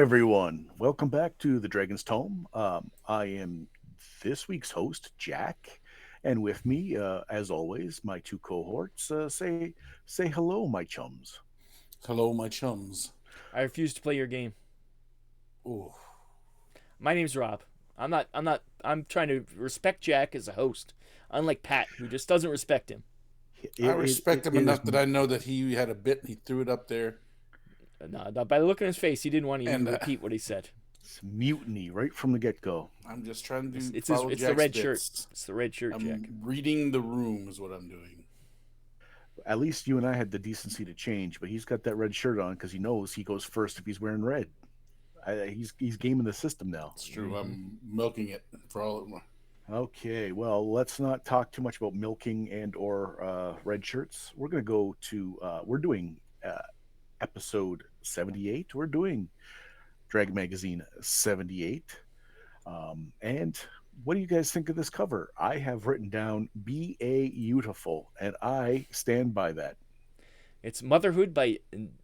everyone. Welcome back to the Dragon's Tome. I am this week's host, Jack, and with me, as always, my two cohorts. Say hello, my chums. Hello, my chums. I refuse to play your game. Ooh, My name's Rob. I'm trying to respect Jack as a host, unlike Pat, who just doesn't respect him. I respect him It is enough that I know that he had a bit and he threw it up there. No, by the look on his face, he didn't want to even And repeat what he said. it's mutiny right from the get go. I'm just trying to It's follow the Jack's red shirt. bits. It's the red shirt, Jack. I'm reading the room is what I'm doing. At least you and I had the decency to change, but he's got that red shirt on because he knows he goes first if he's wearing red. He's gaming the system now. It's true. I'm milking it for all it. Okay, well, let's not talk too much about milking and or red shirts. We're going to go to we're doing episode 78. We're doing Dragon Magazine 78. And what do you guys think of this cover? I have written down B.A. Beautiful, and I stand by that. It's Motherhood by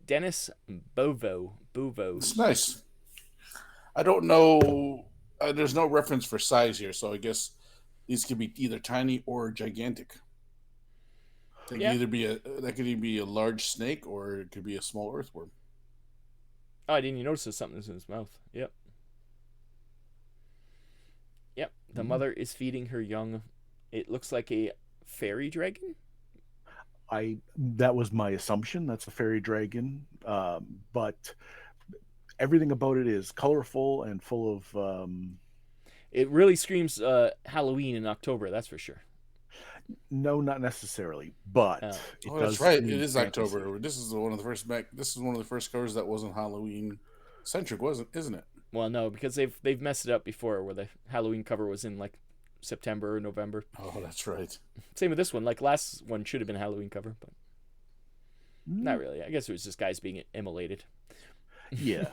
Dennis Bovo. It's nice. I don't know. There's no reference for size here, so I guess these could be either tiny or gigantic. They could Yeah. either be a large snake or it could be a small earthworm. Oh, I didn't even notice there's something in his mouth. Yep. Yep. The mother is feeding her young. It looks like a fairy dragon. I That was my assumption. That's a fairy dragon, but everything about it is colorful and full of It really screams Halloween in October. That's for sure. no, not necessarily, but Oh. it Oh, does that's right. It scream is fantasy. October. This is one of the first This is one of the first covers that wasn't Halloween centric, wasn't? Isn't it? Well, no, because they've messed it up before, where the Halloween cover was in like September or November. Oh, that's right. Same with this one. Like last one should have been a Halloween cover, but Mm, not really. I guess it was just guys being immolated. yeah.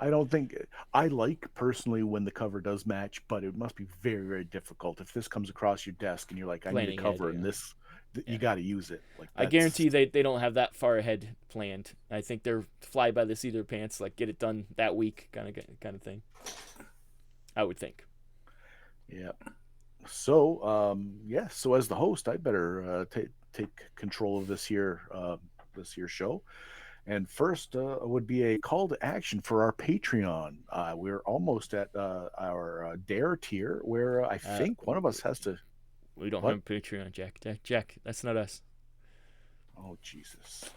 I don't think I like personally when the cover does match, but it must be very, very difficult if this comes across your desk and you're like, I need Planning a cover ahead, and yeah. this, you Yeah. got to use it. Like I guarantee they don't have that far ahead planned. I think they're fly by the seat of their pants, like get it done that week, kind of thing. I would think. Yeah. So, yeah. So as the host, I better take control of this here show. And first would be a call to action for our Patreon. We're almost at our Dare tier, where I think one of us has to. We don't What? have a Patreon, Jack. Jack, that's not us. Oh Jesus!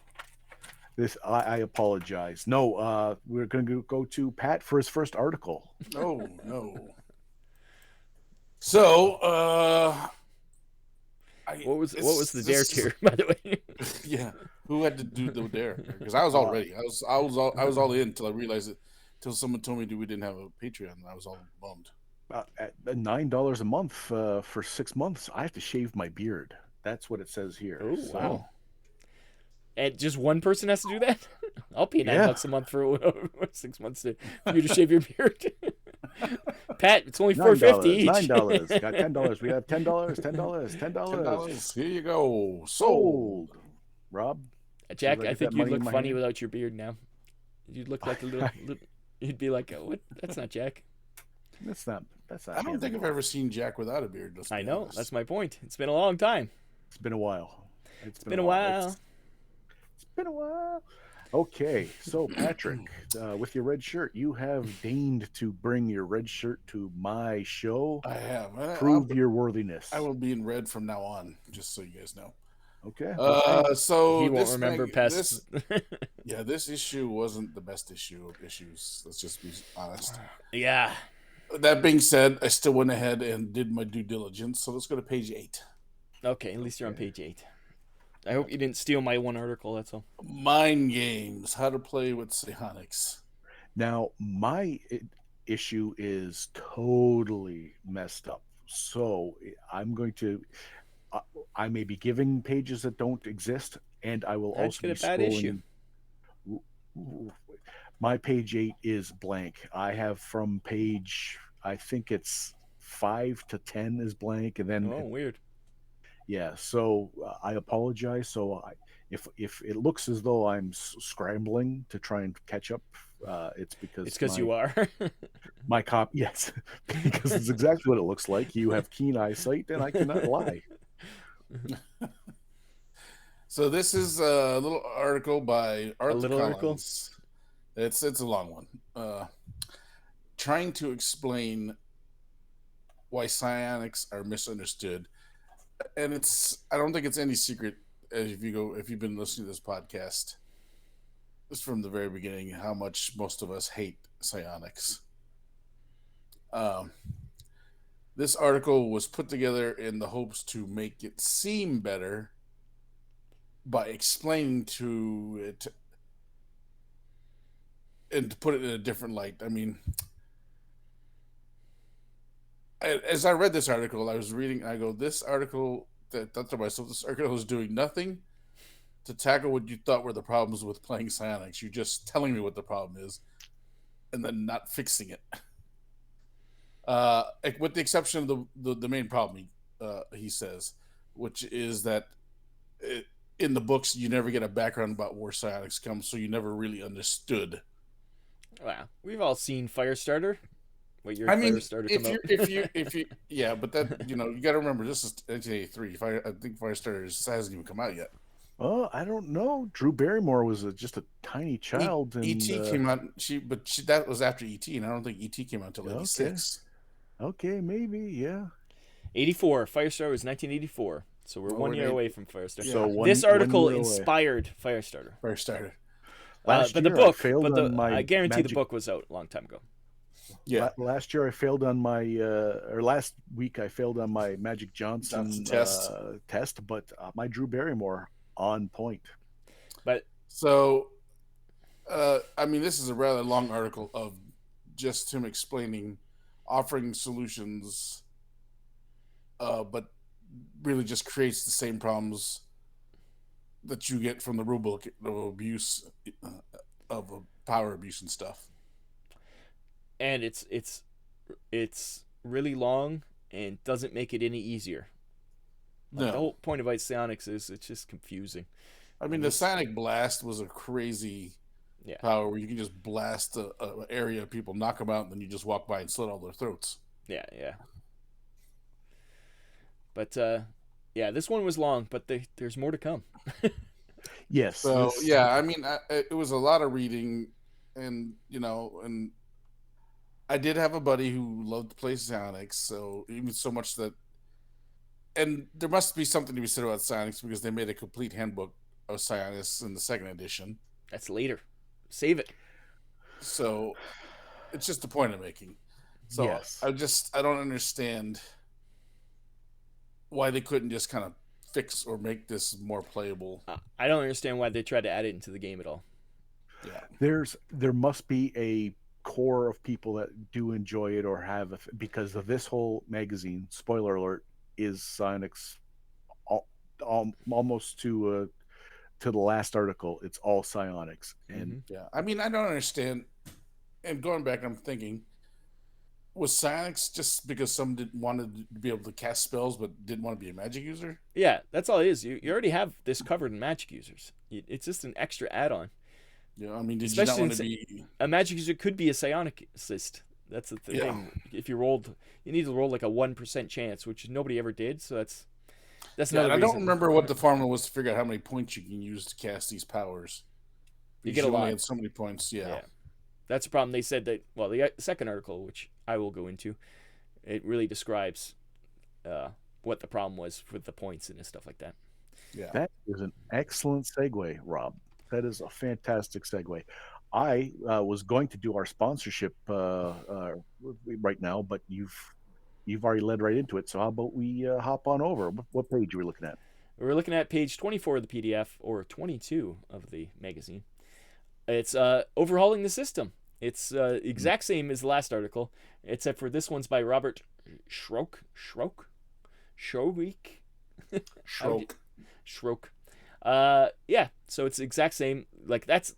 I apologize. No, we're going to go to Pat for his first article. Oh no. So, What was the dare tier, by the way? Yeah, who had to do the dare? Because I was all ready. I was all in until I realized it. Till someone told me we didn't have a Patreon, and I was all bummed. At $9 a month for 6 months, I have to shave my beard. That's what it says here. Oh So, wow! And just one person has to do that? I'll pay Yeah. $9 a month for 6 months for you to shave your beard. Pat, it's only $9, $4.50 each. $9. Got $10. We have $10, $10, $10. $10. Here you go. Sold. Sold. Rob, Jack, Should I I get think that you'd money in look my funny hand? without your beard now. You'd look like a little. You'd be like, oh, what? That's not Jack. that's not. I don't think I've ever seen Jack without a beard. Let's I be know. honest. That's my point. It's been a long time. It's been a while. It's been a while. It's been a while. Okay, so Patrick, with your red shirt, you have deigned to bring your red shirt to my show. I have. Prove your worthiness. I will be in red from now on, just so you guys know. Okay. So He won't this remember pests. this issue wasn't the best issue of issues. Let's just be honest. Yeah. That being said, I still went ahead and did my due diligence. So let's go to page 8. Okay, at least you're on page 8. I hope you didn't steal my one article, that's all. Mind games: how to play with psionics. Now, my issue is totally messed up. So I'm going to. I may be giving pages that don't exist, and I will How'd also you be get a bad issue? scrolling. My page 8 is blank. I have from page, I think it's 5 to 10 is blank, and then Oh, weird. yeah. So I apologize. So if it looks as though I'm scrambling to try and catch up, it's It's because because you are. my cop, yes, because it's exactly what it looks like. You have keen eyesight, and I cannot lie. So this is a little article by Arthur little article? Collins. It's a long one. Trying to explain why psionics are misunderstood, and I don't think it's any secret if you've been listening to this podcast, just from the very beginning, how much most of us hate psionics. Um, this article was put together in the hopes to make it seem better by explaining to it and to put it in a different light. I mean, as I read this article, I was reading, I go, this article, thought to myself, this article is doing nothing to tackle what you thought were the problems with playing psionics. You're just telling me what the problem is and then not fixing it. With the exception of the main problem, he says, which is that in the books, you never get a background about where psionics come, so you never really understood. Wow, we've all seen Firestarter. What year I mean, Firestarter if come you out? if you yeah, but that you got to remember this is 1983. I think Firestarter hasn't even come out yet. Oh, I don't know. Drew Barrymore was just a tiny child, and E.T. came out. That was after E.T. and I don't think E.T. came out until Okay. '86. Okay, maybe, yeah. 84. Firestarter was 1984. So we're Oh, 1 we're year eight- away from Firestarter. Yeah. So This article 1 year away. inspired Firestarter. Firestarter. Last But the year, book, I failed on my I guarantee the magic- book was out a long time ago. Yeah. Last year I failed on my, or last week I failed on my Magic Johnson test, but my Drew Barrymore on point. But So, I mean, this is a rather long article of just him explaining, offering solutions, but really just creates the same problems that you get from the rule book of abuse, of power abuse and stuff. and it's really long and doesn't make it any easier. Like, No. the whole point of psionics is it's just confusing. I mean, the Sonic Blast was a crazy power where you can just blast an area of people, knock them out, and then you just walk by and slit all their throats. Yeah. But this one was long, but there's more to come. Yes. So yeah, I mean, it was a lot of reading, and and I did have a buddy who loved to play psionics, so even so much that, and there must be something to be said about psionics because they made a complete handbook of psionics in the second edition. That's later. Save it. So it's just the point I'm making. So yes. I don't understand why they couldn't just kind of fix or make this more playable. I don't understand why they tried to add it into the game at all. Yeah. There must be a core of people that do enjoy it or have because of this whole magazine, spoiler alert, is psionics almost to the last article. It's all psionics. And yeah, I mean, I don't understand. And going back, I'm thinking, was psionics just because some didn't want to be able to cast spells but didn't want to be a magic user? Yeah, that's all it is. You already have this covered in magic users. It's just an extra add-on. Yeah, I mean, did Especially you not want to be a magic user could be a psionicist. That's the thing. Yeah. If you need to roll like a 1% chance, which nobody ever did. So that's Yeah, another and I reason. don't remember what the formula was to figure out how many points you can use to cast these powers. You get a lot. Had so many points. Yeah. That's the problem. They said that. Well, the second article, which I will go into, it really describes what the problem was with the points and stuff like that. Yeah. That is an excellent segue, Rob. That is a fantastic segue. I was going to do our sponsorship right now, but you've already led right into it. So how about we hop on over? What page are we looking at? We're looking at page 24 of the PDF, or 22 of the magazine. It's overhauling the system. It's exact same as the last article, except for this one's by Robert Schroek. Yeah, so it's the exact same. Like that's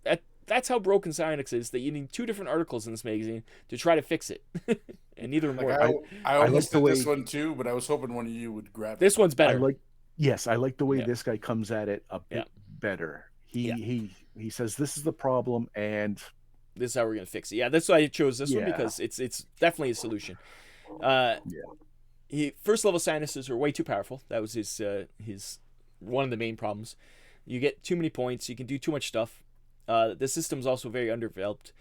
how broken psionics is, that you need two different articles in this magazine to try to fix it. And neither are more. I almost like did this one too, but I was hoping one of you would grab This one's better. I like the way this guy comes at it a bit better. Yeah, He says this is the problem, and this is how we're gonna fix it. Yeah, that's why I chose this one yeah, because it's definitely a solution. Uh, yeah, first level sinuses are way too powerful. That was his one of the main problems. You get too many points. You can do too much stuff. The system's also very underdeveloped.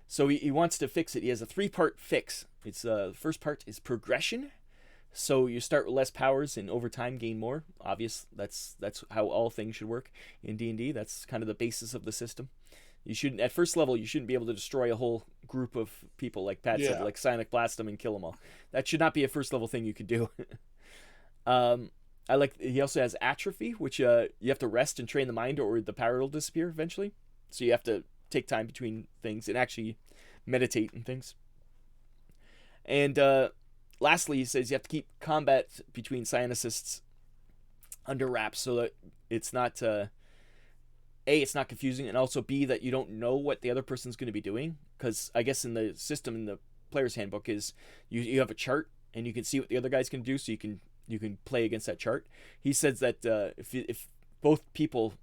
So he wants to fix it. He has a three-part fix. It's the first part is progression. So you start with less powers and over time gain more. Obvious. That's how all things should work in D&D. That's kind of the basis of the system. You shouldn't at first level you shouldn't be able to destroy a whole group of people like Pat said, Yeah. like Sonic blast them and kill them all. That should not be a first level thing you can do. um, I like. He also has atrophy, which you have to rest and train the mind, or the power will disappear eventually. So you have to take time between things and actually meditate and things. And lastly, he says you have to keep combat between scientists under wraps so that it's not a it's not confusing, and also b that you don't know what the other person's going to be doing, because I guess in the system in the player's handbook is you have a chart and you can see what the other guy's going to do, so you can play against that chart. He says that if both people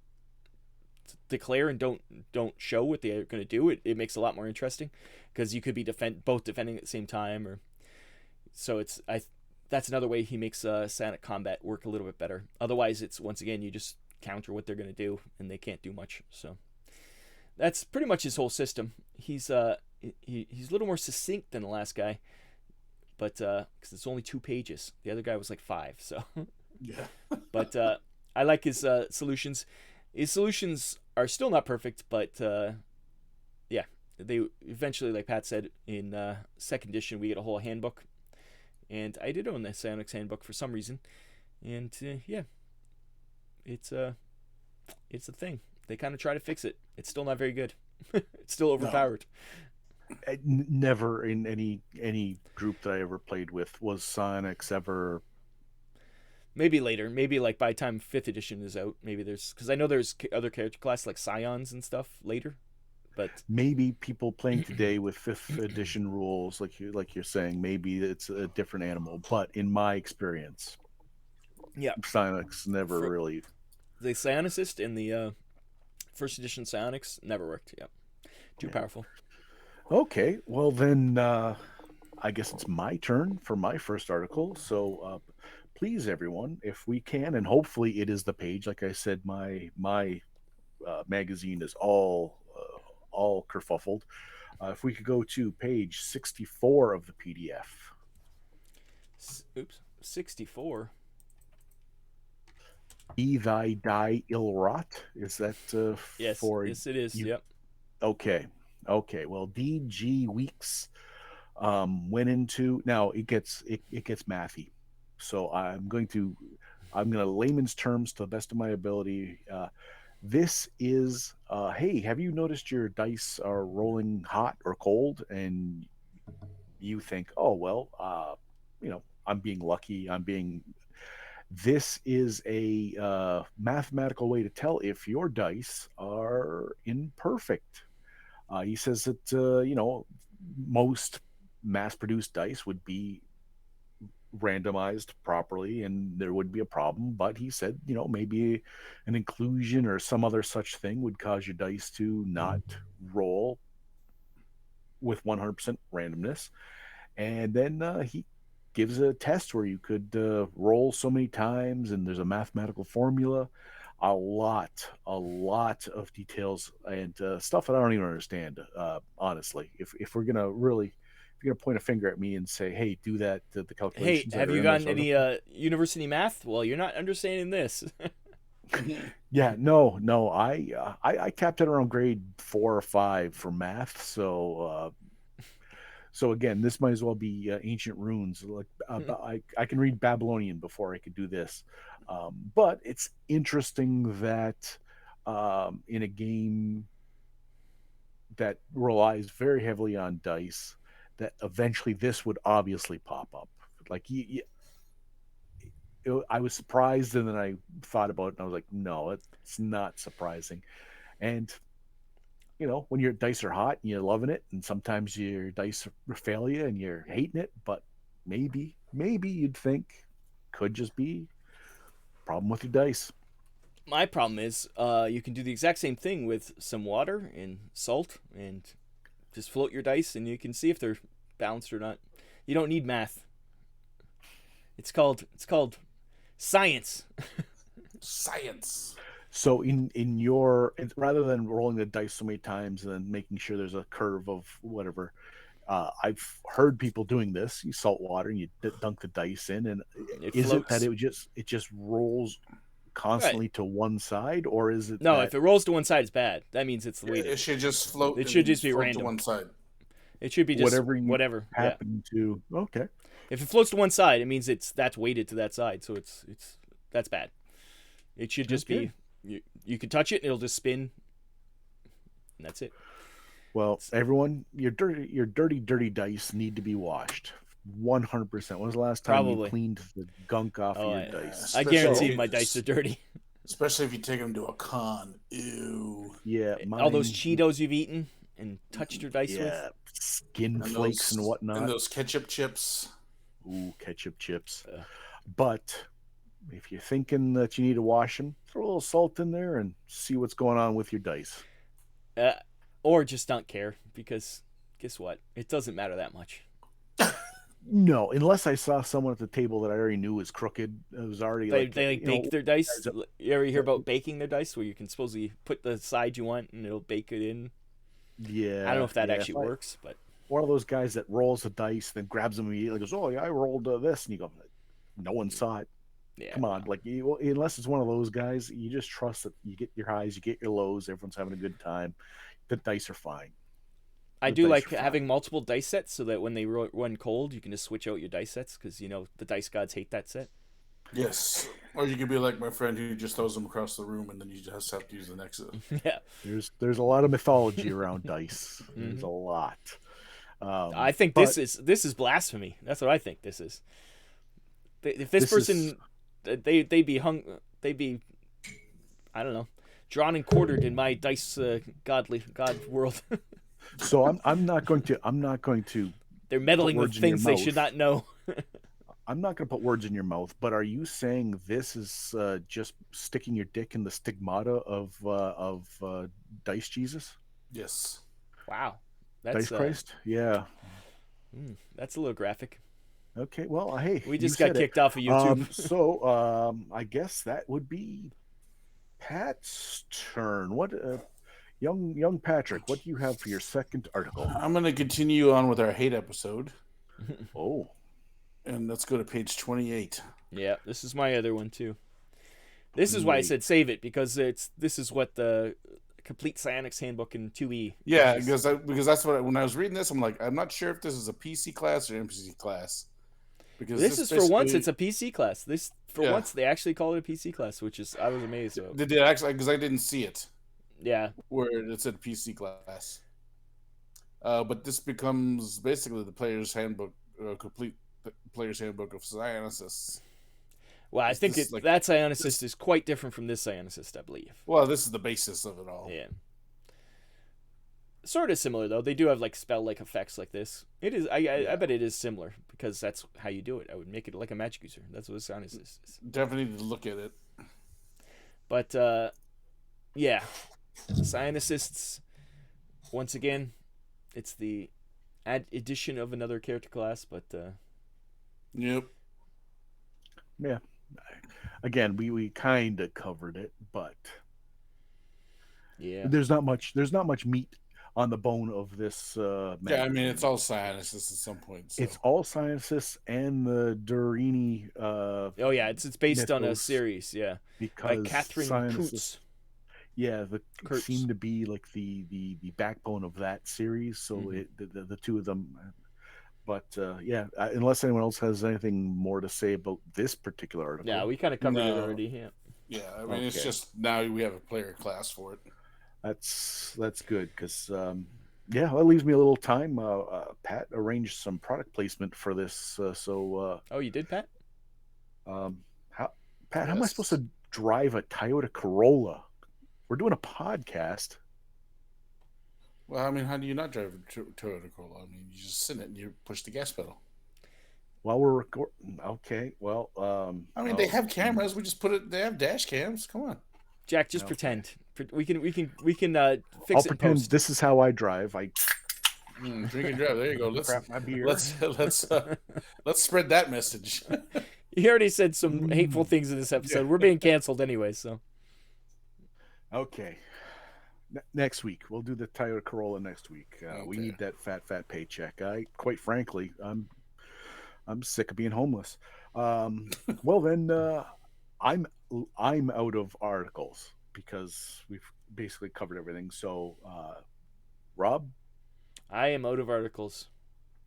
declare and don't show what they're going to do, it makes it a lot more interesting because you could be both defending at the same time, or so it's I that's another way he makes Sonic combat work a little bit better. Otherwise, it's once again you just counter what they're going to do and they can't do much. So that's pretty much his whole system. He's he's a little more succinct than the last guy, but because it's only 2 pages, the other guy was like 5. So, Yeah. but I like his solutions. His solutions are still not perfect, but yeah, they eventually, like Pat said, in second edition we get a whole handbook, and I did own the Psionics handbook for some reason, and yeah, it's a thing. They kind of try to fix it. It's still not very good. It's still No. overpowered. never in any group that I ever played with was Sonics ever. Maybe later. Maybe like by the time fifth edition is out. Maybe there's because I know there's other character classes like Scions and stuff later. But Maybe people playing today with fifth edition rules, like you're saying, maybe it's a different animal. But in my experience, yeah, Sonics never for really. the Psionicist and the first edition Psionics never worked. Yeah, too Yeah. powerful. Okay, well then, I guess it's my turn for my first article. So, please, everyone, if we can, and hopefully it is the page. Like I said, my magazine is all kerfuffled. If we could go to page 64 of the PDF. Oops, 64. Be thy die ill rot. Is that Yes, for yes it is. you? Yep. Okay. Okay. Well, DG Weeks went into now it gets mathy. So I'm going to layman's terms to the best of my ability. This is hey, have you noticed your dice are rolling hot or cold? And you think, oh well, I'm being lucky. This is a mathematical way to tell if your dice are imperfect. He says that most mass-produced dice would be randomized properly and there would be a problem, but he said maybe an inclusion or some other such thing would cause your dice to not roll with 100% randomness. And then he gives a test where you could roll so many times and there's a mathematical formula, a lot of details and stuff that I don't even understand, honestly. If we're gonna really, if you're gonna point a finger at me and say, hey, do that, the Hey, calculations that have are you in this gotten article. any university math? Well, you're not understanding this. Yeah, no, I capped it around grade 4 or 5 for math. So again, this might as well be ancient runes. Like I can read Babylonian before I could do this, but it's interesting that in a game that relies very heavily on dice, that eventually this would obviously pop up. Like I was surprised, and then I thought about it, and I was like, no, it's not surprising. And when your dice are hot and you're loving it, and sometimes your dice fail you and you're hating it, but maybe you'd think could just be a problem with your dice. My problem is, you can do the exact same thing with some water and salt, and just float your dice, and you can see if they're balanced or not. You don't need math. It's called science. Science. So in your rather than rolling the dice so many times and then making sure there's a curve of whatever, I've heard people doing this. You salt water and you dunk the dice in, and It is it that floats. it just rolls Right. constantly to one side, or is it No, that if it rolls to one side, it's bad. That means it's It weighted. should just float It should and just be float to random. one side. It should be just whatever you whatever. Yeah. happen to? Okay, If it floats to one side, it means that's weighted to that side. So it's that's bad. It should just Okay. be you can touch it and it'll just spin, and that's it. well, everyone, your dirty dice need to be washed. 100%. When was the last time you Probably. cleaned the gunk off Oh, of your I- dice? I Especially guarantee if you my dice just- are dirty. Especially if you take them to a con. Ew. Yeah, All those mine- Cheetos you've eaten and touched your dice with. Yeah, skin And flakes and whatnot. And those ketchup chips. Ooh, ketchup chips. Ugh. But if you're thinking that you need to wash them, throw a little salt in there and see what's going on with your dice. Or just don't care, because guess what? It doesn't matter that much. No, unless I saw someone at the table that I already knew was crooked. It was already They like, they like you know, bake their dice. guys You ever hear about baking their dice, where you can supposedly put the side you want and it'll bake it in? yeah. I don't know if that yeah, actually if I- works, but One of those guys that rolls the dice, then grabs them immediately, goes, "Oh yeah, I rolled this," and you go, "No one saw it. yeah. Come on!" Like unless it's one of those guys, you just trust that you get your highs, you get your lows. Everyone's having a good time. The dice are fine. I The do dice like are fine. having multiple dice sets, so that when they run cold, you can just switch out your dice sets, because the dice gods hate that set. Yes. Or you could be like my friend who just throws them across the room and then you just have to use the next. Yeah, There's a lot of mythology around dice. There's Mhm. a lot. I think but this is blasphemy. That's what I think this is. If this This person, they'd be I don't know, drawn and quartered in my dice god world. so I'm not going to They're meddling with words in your things they should mouth. not know. I'm not going to put words in your mouth. But are you saying this is just sticking your dick in the stigmata of Dice Jesus, Yes. Wow, Dice Christ? Yeah. that's a little graphic. Okay. Well, hey, We you just got said it. kicked off of YouTube. So I guess that would be Pat's turn. What, young Patrick? What do you have for your second article? I'm going to continue on with our hate episode. Oh, And let's go to page 28. Yeah, this is my other one too. This is why I said save it, because this is what the complete Psionics handbook in 2E. Yeah, is. because that's what when I was reading this, I'm like, I'm not sure if this is a PC class or NPC class. Because This is for once it's basically- a PC class. Yeah. Once they actually call it a PC class, which is I was amazed about. They did actually because I didn't see it Yeah, where it said PC class. But this becomes basically the player's handbook, complete player's handbook of Psionicis. well, I Is think this like- that Psionicist is quite different from this Psionicist, I believe. Well, this is the basis of it all. Yeah, sort of similar though. They do have like spell-like effects like this. It is. I bet it is similar, because that's how you do it. I would make it like a magic user. That's what a Psionicist is. Definitely need to look at it. But yeah, Psionicists. Once again, it's the addition of another character class, but Yep. yeah. Again, we kind of covered it, but yeah, there's not much meat on the bone of this. Yeah, I mean magazine. it's all Psionicis at some point. So. It's all scientists and the Durini. oh yeah, it's based on a mythos, series, yeah, by because Catherine scientists- Coots. Yeah, Kurtz. seem to be like the backbone of that series. So Mhm. the two of them. But yeah, unless anyone else has anything more to say about this particular article. Yeah, we kind of covered it No. already. Yeah, Yeah, I mean it's Okay. just now we have a player class for it. That's good because yeah, that leaves me a little time. Pat arranged some product placement for this, so oh, you did, Pat? how Pat, how am I Yes. supposed to drive a Toyota Corolla? We're doing a podcast. Well, I mean, how do you not drive a Toyota Corolla? I mean, you just sit in it and you push the gas pedal. While we're recording. Okay, well, I mean, they have cameras. We just put it. They have dash cams. Come on. Jack, just Okay. pretend. We can fix I'll it in pretend post. this is how I drive. I Drink and drive. There you go. crap my beer. Let's spread that message. You already said some hateful things in this episode. We're being canceled anyway, so. Okay. Next week we'll do the Toyota Corolla next week. We Okay. need that fat paycheck. Quite frankly, I'm sick of being homeless. Well then, I'm out of articles because we've basically covered everything. So, Rob, I am out of articles.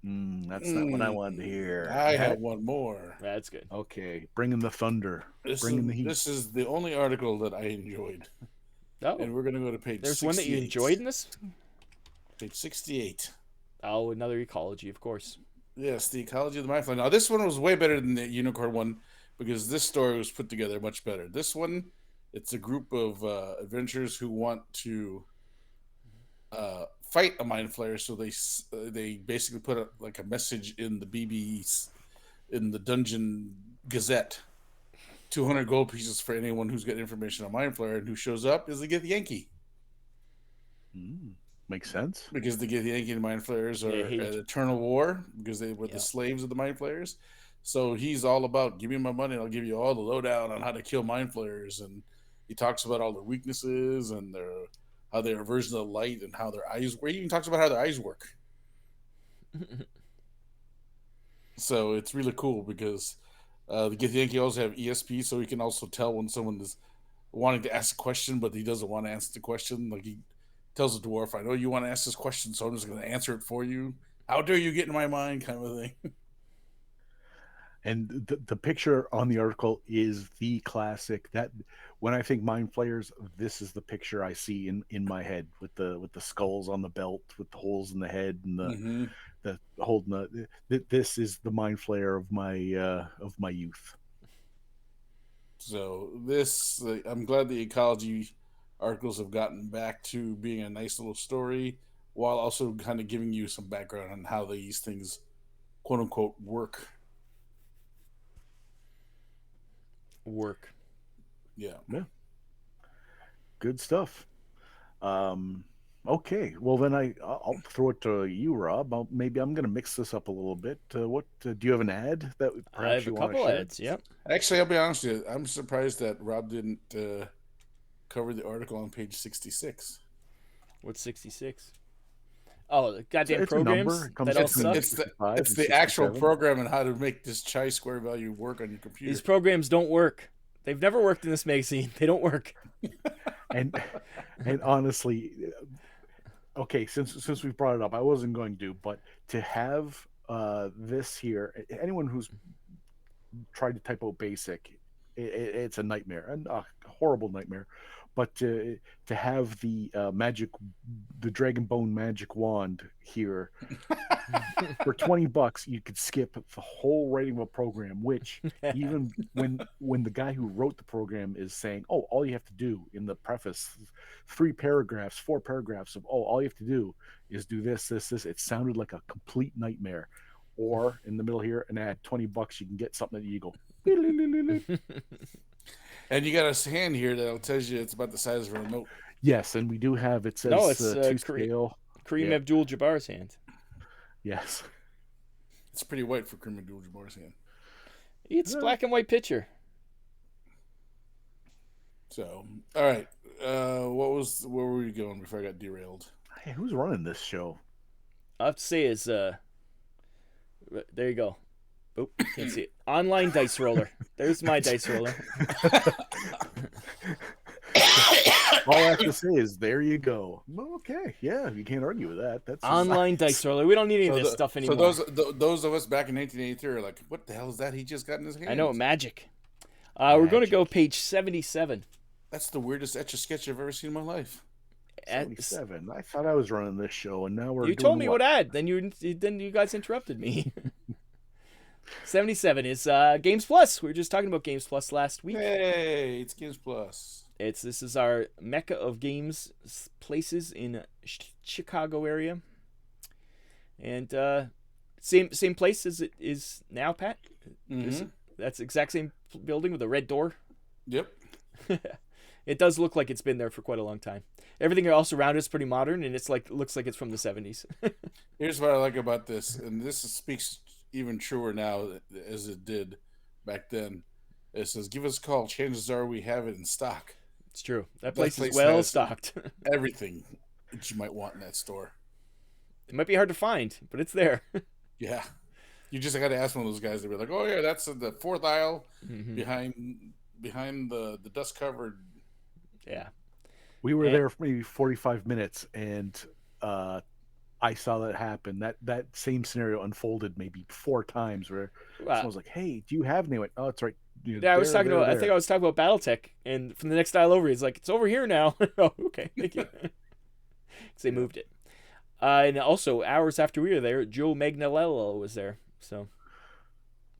that's not what I wanted to hear. I have one more. That's good. Okay, bring in the thunder. This Bring in the is, heat. this is the only article that I enjoyed. Oh, And we're going to go to page there's 68. one that you enjoyed in this? Page 68. Oh, another ecology, of course. Yes, the ecology of the mindflayer. Now, this one was way better than the unicorn one because this story was put together much better. This one, it's a group of adventurers who want to fight a mind flayer, so they basically put a message in the BB's in the Dungeon Gazette. 200 gold pieces for anyone who's got information on mind flayer, and who shows up is the Gith Yankee. Makes sense. Because the Gith Yankee and mind flayers are Yeah, at eternal war because they were the slaves of the mind flayers. So he's all about, give me my money and I'll give you all the lowdown on how to kill mind flayers. And he talks about all their weaknesses and how they're a version of the light and how their eyes work. He even talks about how their eyes work. So it's really cool because the Gith Yankee also have ESP, so he can also tell when someone is wanting to ask a question, but he doesn't want to answer the question. Like he tells the dwarf, I know you want to ask this question, so I'm just going to answer it for you. How dare you get in my mind, kind of a thing. And the picture on the article is the classic. That when I think mind flayers, this is the picture I see in my head with the skulls on the belt, with the holes in the head, and the holding this is the mind flayer of my youth. So this, I'm glad the ecology articles have gotten back to being a nice little story, while also kind of giving you some background on how these things, quote unquote, work. Yeah. Good stuff. Okay, well then I'll throw it to you, Rob. Maybe I'm going to mix this up a little bit. What do you have an ad that perhaps I have you a want to couple share? ads. Yep. Actually, I'll be honest with you. I'm surprised that Rob didn't cover the article on page 66. What's 66? Oh, the goddamn It's a programs number. It comes that all between suck. It's 65 it's and the actual 67. program and how to make this chi-square value work on your computer. These programs don't work. They've never worked in this magazine. They don't work. and honestly, okay, since we've brought it up, I wasn't going to, but to have this here, anyone who's tried to type out basic, it's a nightmare, and a horrible nightmare. But to have the the Dragon Bone magic wand here for $20, you could skip the whole writing of a program. Which even when the guy who wrote the program is saying, "Oh, all you have to do in the preface, 4 paragraphs of all you have to do is do this, it sounded like a complete nightmare. Or in the middle here, and add $20, you can get something that you go. And you got a hand here that tells you it's about the size of a remote. Yes, and we do have, it says No, it's to scale. Kareem Yeah. Abdul-Jabbar's hand. Yes. It's pretty white for Kareem Abdul-Jabbar's hand. It's black and white picture. So, all right. Where were we going before I got derailed? Hey, who's running this show? I have to say is there you go. Oh, can't see it. Online dice roller. There's my dice roller. All I have to say is, there you go. Well, okay, yeah, you can't argue with that. That's Online dice roller. We don't need any of this stuff anymore. So those of us back in 1983 are like, what the hell is that he just got in his hand? I know, magic. We're going to go page 77. That's the weirdest Etch-a-Sketch I've ever seen in my life. 77. I thought I was running this show, and now we're You told me what ad. Then you guys interrupted me. 77 is Games Plus. We were just talking about Games Plus last week. Hey, it's Games Plus. This is our mecca of games places in Chicago area, and same place as it is now, Pat. Mm-hmm. That's the exact same building with a red door. Yep. it does look like it's been there for quite a long time. Everything else around is pretty modern, and it's like looks like it's from the 70s. Here's what I like about this, and this speaks even truer now as it did back then. It says, "Give us a call. Chances are we have it in stock." It's true. That That place is place well has stocked. everything that you might want in that store. It might be hard to find, but it's there. Yeah, you just got to ask one of those guys. They'll be like, "Oh yeah, that's in the fourth aisle Mhm. behind the dust covered." Yeah. We were And- there for maybe 45 minutes, and I saw that happen. That same scenario unfolded maybe 4 times, where someone was like, "Hey, do you have?" And they went, "Oh, it's right." Yeah, I was talking about. I think I was talking about BattleTech, and from the next aisle over, he's like, "It's over here now." Oh, okay, thank you. Because they moved it. And also, hours after we were there, Joe Magnalello was there, so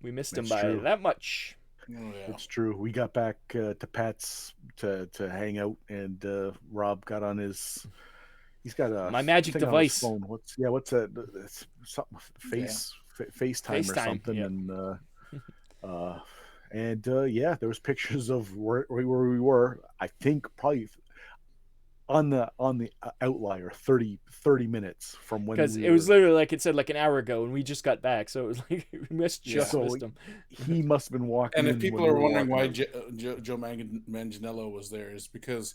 we missed him That's by true. that much. Oh yeah, It's true. We got back to Pat's to hang out, and Rob got on his. He's got a My magic thing on his device. phone. What's that? It's something FaceTime or FaceTime, something, yep. and yeah, there was pictures of where we were. I think probably on the outlier 30 minutes from when Because we it was were. literally like it said like an hour ago, and we just got back, so it was like we missed Yeah. just So missed him. he must have been walking and if in people when are we were wondering why walking out. Joe Manganiello was there, is because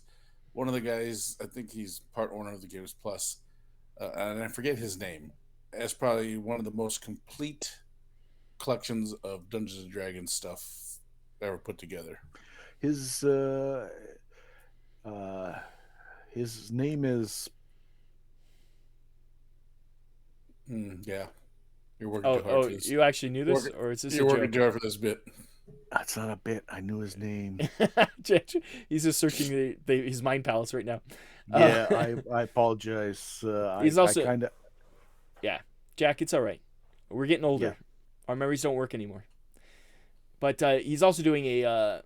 one of the guys, I think he's part owner of the Games Plus, and I forget his name, has probably one of the most complete collections of Dungeons and Dragons stuff ever put together. His his name is Yeah, you're working too hard for this. You actually knew this, Working- or is this You're a working joke? too hard for this bit. that's not a bit. I knew his name. He's just searching his mind palace right now. Yeah, I apologize. He's I also kind of yeah, Jack. It's all right. We're getting older. Yeah. Our memories don't work anymore. But he's also doing a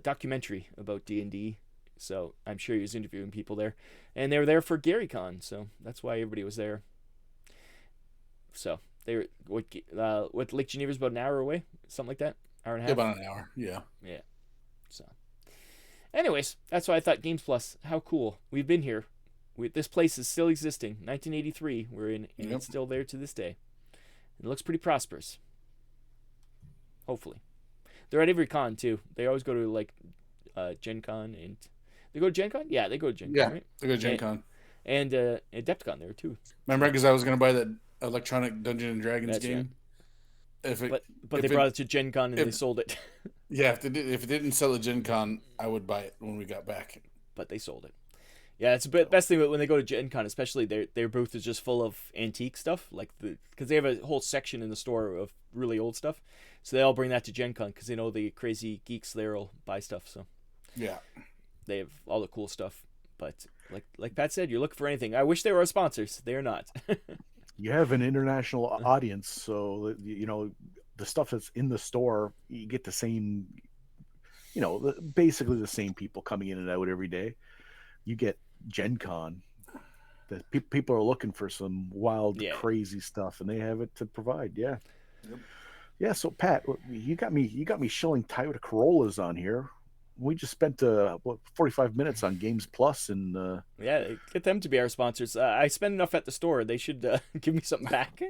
documentary about D&D, so I'm sure he was interviewing people there, and they were there for GaryCon, so that's why everybody was there. So they were what Lake Geneva's about an hour away, something like that, hour and a half. About an hour. Yeah. So, anyways, that's why I thought Games Plus. How cool! We've been here. This place is still existing. 1983, we're in, and Yep. it's still there to this day. It looks pretty prosperous. Hopefully, they're at every con too. They always go to like Gen Con, and they go to Gen Con. Yeah, they go to Gen Yeah. Con, right? They go to Gen Con. And Adepticon there too. Remember, because I was going to buy that electronic Dungeon and Dragons That's game. right. If it, But if they brought it to Gen Con and if- they sold it. yeah, if it didn't sell at Gen Con, I would buy it when we got back. But they sold it. Yeah, it's the best thing when they go to Gen Con, especially their booth is just full of antique stuff, like because they have a whole section in the store of really old stuff, so they all bring that to Gen Con because they know the crazy geeks there will buy stuff, so Yeah. they have all the cool stuff. But like Pat said, you're looking for anything. I wish they were our sponsors. They are not. you have an international audience, so you know the stuff that's in the store. You get the same, basically the same people coming in and out every day. You get Gen Con. That people are looking for some wild, Yeah. crazy stuff, and they have it to provide. Yeah. Yep. Yeah. So Pat, you got me shilling Toyota Corollas on here. We just spent 45 minutes on Games Plus, and Yeah, get them to be our sponsors. I spend enough at the store. They should give me something back.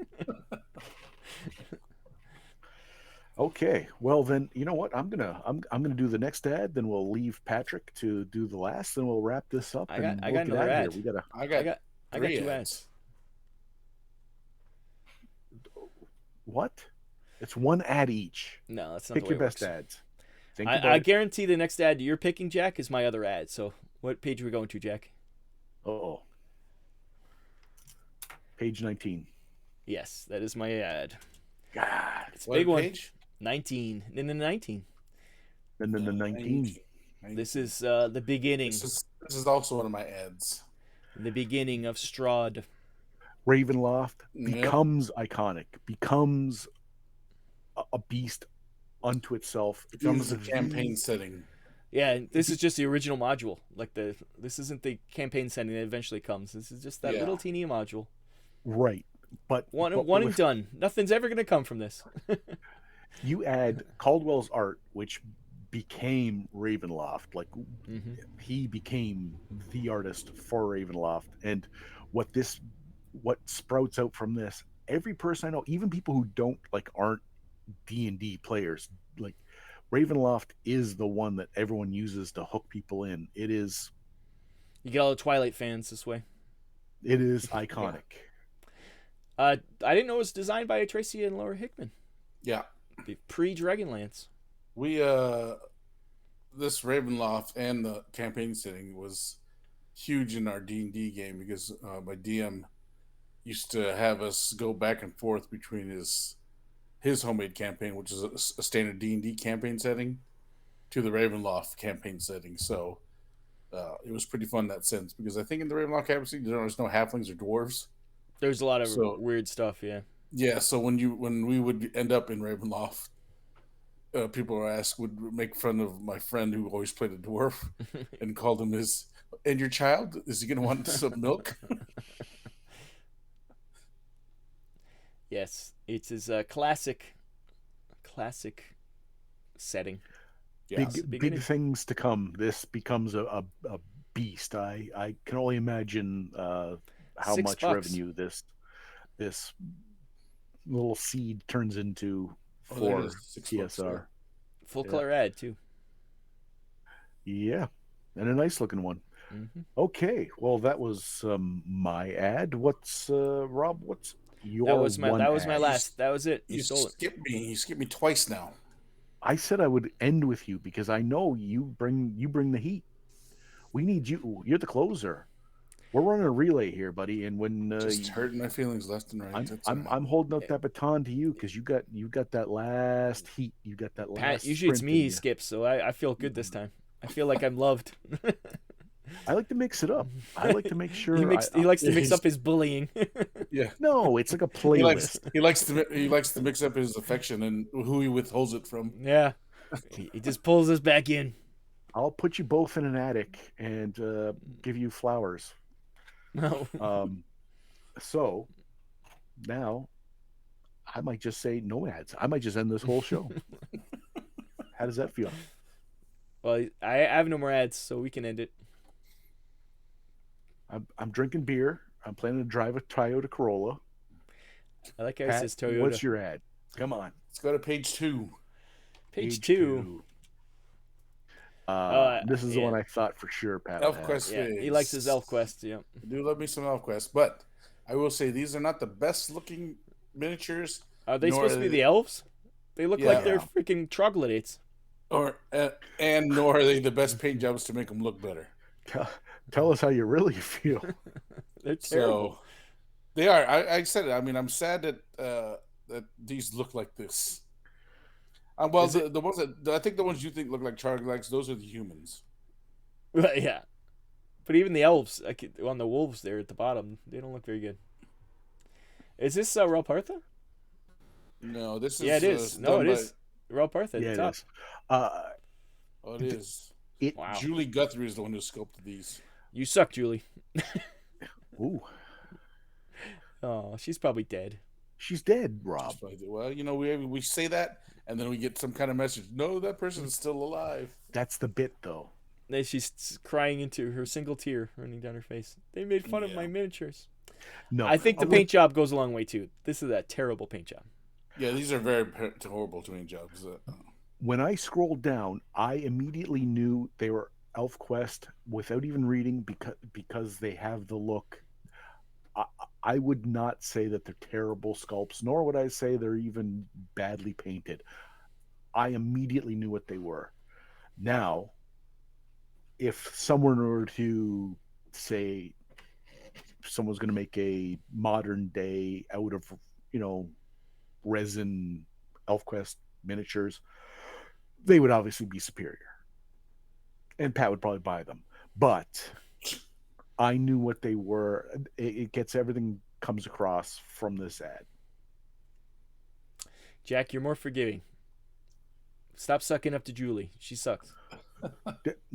okay. Well, then you know what? I'm gonna do the next ad. Then we'll leave Patrick to do the last. Then we'll wrap this up. I got we'll get another out ad. of here. We gotta. I I got got 3 2 ads. ads. What? It's one ad each. No, that's not Pick the way your it best works. ads. Think I about it. guarantee the next ad you're picking, Jack, is my other ad. So what page are we going to, Jack? Oh. Page 19. Yes, that is my ad. God. It's a What big one. page? 19. And then 19. And then the 19. This is the beginning. This is also one of my ads. The beginning of Strahd. Ravenloft Yep. becomes iconic, becomes a beast unto itself. Becomes a is campaign setting. Yeah, this is just the original module. This isn't the campaign setting that eventually comes. This is just that Yeah. little teeny module. right. But One but and with- done. Nothing's ever gonna come from this. you add Caldwell's art, which became Ravenloft. Like Hmm. he became the artist for Ravenloft, and what this what sprouts out from this. Every person I know, even people who don't like aren't D&D players, like Ravenloft is the one that everyone uses to hook people in. You get all the Twilight fans this way. It is Yeah. iconic. I didn't know it was designed by Tracy and Laura Hickman. Yeah. Pre Dragonlance. We this Ravenloft and the campaign setting was huge in our D&D game because my DM used to have us go back and forth between his homemade campaign, which is a standard D&D campaign setting, to the Ravenloft campaign setting. So it was pretty fun in that sense because I think in the Ravenloft campaign there's no halflings or dwarves. There's a lot of So weird stuff, yeah. yeah, so when we would end up in Ravenloft, people would make fun of my friend who always played a dwarf and called him his. And your child, is he going to want some milk? Yes, it's his classic setting. Yeah. It's the Big beginning. things to come. This becomes a beast. I can only imagine how much $6. revenue this little seed turns into Oh, there it for is. $6. Yeah. TSR. Full Yeah. color ad too. Yeah, and a nice looking one. Mm-hmm. Okay, well that was my ad. What's Rob? What's your That was my ad? last. That was it. You You stole it. skipped me. You skipped me twice now. I said I would end with you because I know you bring the heat. We need you. You're the closer. We're running a relay here, buddy. And when Just hurting my feelings left and right. I'm That's I'm all. I'm holding out that baton to you because you got that last heat. You got that Pat, last usually it's sprint me in he you. skips, so I feel good this time. I feel like I'm loved. I like to mix it up. I like to make sure he likes to Yeah, mix up his bullying. Yeah. no, it's like a He likes playlist. he likes to mix up his affection and who he withholds it from. Yeah. He just pulls us back in. I'll put you both in an attic and give you flowers. No. So now I might just say no ads. I might just end this whole show. How does that feel? Well, I have no more ads, so we can end it. I'm drinking beer. I'm planning to drive a Toyota Corolla. I like how he Pat, says Toyota. what's your ad? Come on. Let's go to page 2. Page 2. This is the yeah. one I thought for sure Pat would have. ElfQuest Yeah, figs. he likes his ElfQuest. Yeah. I do love me some ElfQuest, but I will say these are not the best looking miniatures. Are they nor supposed to be the elves? They look like they're Yeah. freaking troglodytes. or and nor are they the best paint jobs to make them look better. Tell us how you really feel. They're terrible. So they are. I said it. I mean, I'm sad that that these look like this. Well, the ones that I think the ones you think look like troglodytes, those are the humans. Yeah. But even the elves, on the wolves there at the bottom, they don't look very good. Is this Ralpartha? No, this is. Yeah, it is. No, it is. Ralpartha at Yeah, the it top. is. Oh, it is. Wow. Julie Guthrie is the one who sculpted these. You suck, Julie. Ooh, Oh, she's probably dead. she's dead, Rob. Well, you know, we say that, and then we get some kind of message. No, that person's still alive. That's the bit, though. Then she's crying into her single tear running down her face. They made fun of Yeah. my miniatures. No, I think the would- paint job goes a long way too. This is a terrible paint job. Yeah, these are very horrible to me jobs. When I scrolled down, I immediately knew they were ElfQuest without even reading because they have the look. I would not say that they're terrible sculpts, nor would I say they're even badly painted. I immediately knew what they were. Now, if someone were to say someone's going to make a modern day out of resin ElfQuest miniatures, they would obviously be superior, and Pat would probably buy them. But I knew what they were. It gets everything comes across from this ad. Jack, you're more forgiving. Stop sucking up to Julie. She sucks.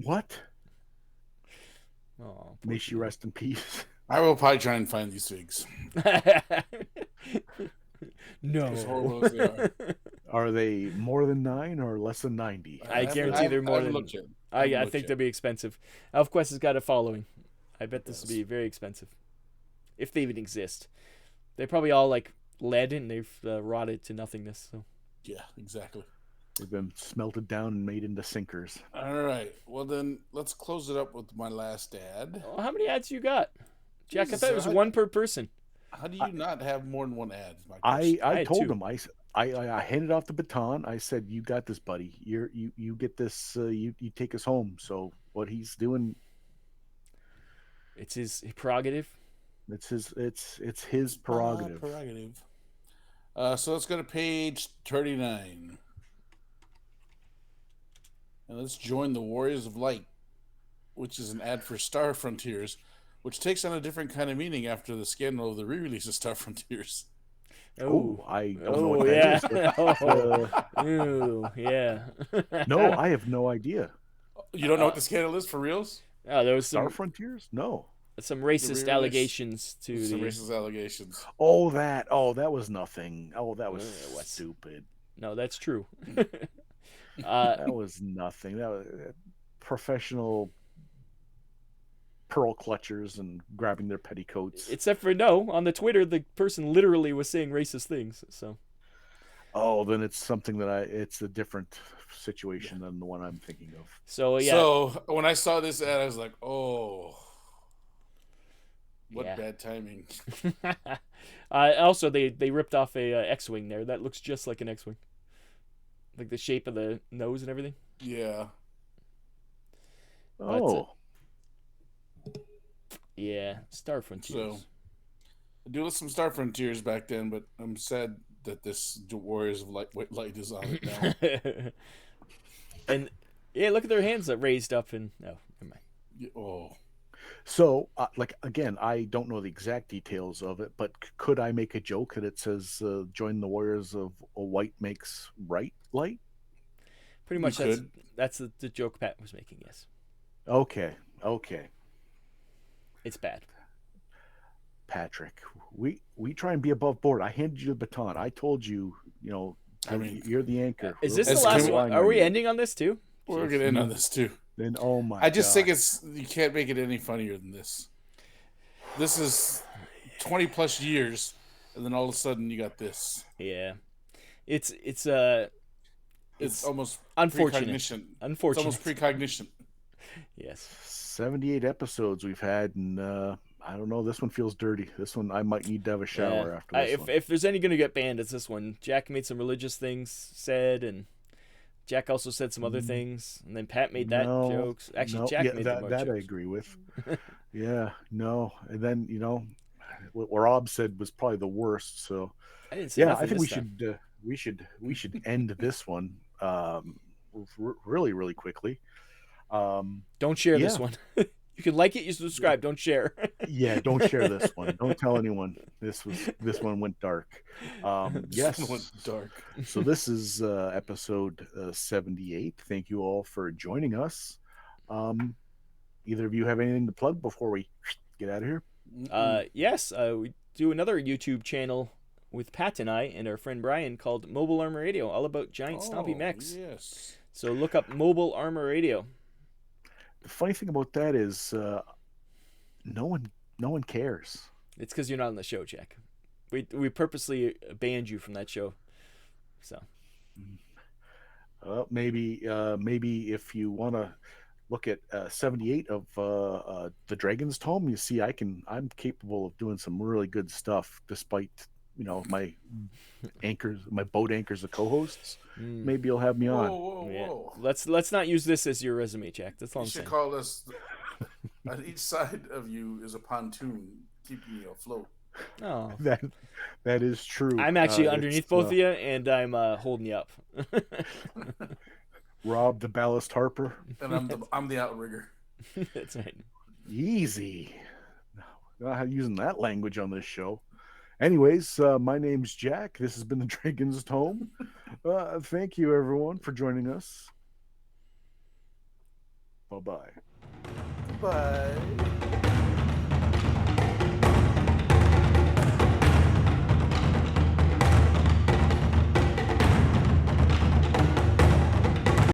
What? Oh, May she rest in peace. I will probably try and find these figs. No. As horrible as they are. Are they more than 9 or less than 90? I guarantee they're more I haven't than. looked yet. I think they'll be expensive. ElfQuest has got a following. I bet this will Yes. be very expensive, if they even exist. They're probably all like lead and they've rotted to nothingness. So Yeah, exactly. They've been smelted down and made into sinkers. All right. Well, then let's close it up with my last ad. oh, how many ads you got, Jack? I Jesus, thought it was I- one per person. How do you not have more than one ad? is my I, question. I I had told two. him I handed off the baton. I said, "You got this, buddy. You get this. You take us home." So what he's doing, It's his prerogative. it's his My prerogative. prerogative. So let's go to page 39. And let's join the Warriors of Light, which is an ad for Star Frontiers, which takes on a different kind of meaning after the scandal of the re-release of Star Frontiers. Oh, I don't know Oh what that yeah. is, but, Ooh yeah. no, I have no idea. You don't know what the scandal is for reals? Oh, there was Star some Frontiers? No. racist re-release. allegations to Some the. racist allegations. Oh, that was nothing. Oh, that was What? stupid. No, that's true. That was nothing. That was professional pearl clutchers and grabbing their petticoats. Except for no, on the Twitter, the person literally was saying racist things. So Oh, then it's something it's a different situation than the one I'm thinking of. so yeah. So when I saw this ad, I was like, oh, what Yeah. bad timing. Also, they ripped off a X-wing there. That looks just like an X-wing, like the shape of the nose and everything. Yeah. Oh, Yeah, Star Frontiers. So I do some Star Frontiers back then, but I'm sad that this Warriors of Light is on it now. And yeah, look at their hands that raised up and no, never mind. Oh, so like again, I don't know the exact details of it, but could I make a joke that it says "Join the Warriors of a White makes right light"? Pretty much could. that's the joke Pat was making. Yes, Okay, it's bad. Patrick, we try and be above board. I handed you the baton. I told you, I mean, you're the anchor. Is this As the last can- one? Are we ending on this too? we're gonna end on this too. Then oh my! I just think gosh. you can't make it any funnier than this. This is 20 plus years, and then all of a sudden you got this. Yeah, it's It's almost unfortunate. precognition. It's Unfortunate. almost precognition. Yes. 78 episodes we've had, and I don't know. This one feels dirty. This one I might need to have a shower Yeah. after this one. If there's any going to get banned, it's this one. Jack made some religious things said, and Jack also said some other things, and then Pat made that No, jokes. Actually, no, Jack yeah, made that. the more That I jokes. agree with. Yeah, no, and then what Rob said was probably the worst. So I didn't say yeah, nothing I think this time. we should end this one really really quickly. Don't share this yeah. one. You can like it, you subscribe. Don't share. Yeah, don't share this one. Don't tell anyone. This one went dark. Yes. This one went dark. So this is episode 78. Thank you all for joining us. Either of you have anything to plug before we get out of here? Yes, we do another YouTube channel with Pat and I and our friend Brian called Mobile Armor Radio, all about giant stompy mechs. Yes. So look up Mobile Armor Radio. The funny thing about that is no one cares. It's because you're not on the show, Jack. We purposely banned you from that show. So Maybe if you want to look at 78 of the Dragon's Tome, you see I'm capable of doing some really good stuff despite my boat anchors, the co-hosts. Maybe you'll have me on. Whoa. yeah. Let's not use this as your resume, Jack. That's all You I'm should saying. call this. On each side of you is a pontoon keeping you afloat. Oh. That is true. I'm actually underneath it's, both of you, and I'm holding you up. Rob the ballast harper. And I'm the outrigger. That's right. Easy. Not using that language on this show. Anyways, my name's Jack. This has been the Dragon's Tome. Thank you, everyone, for joining us. Bye-bye. Bye.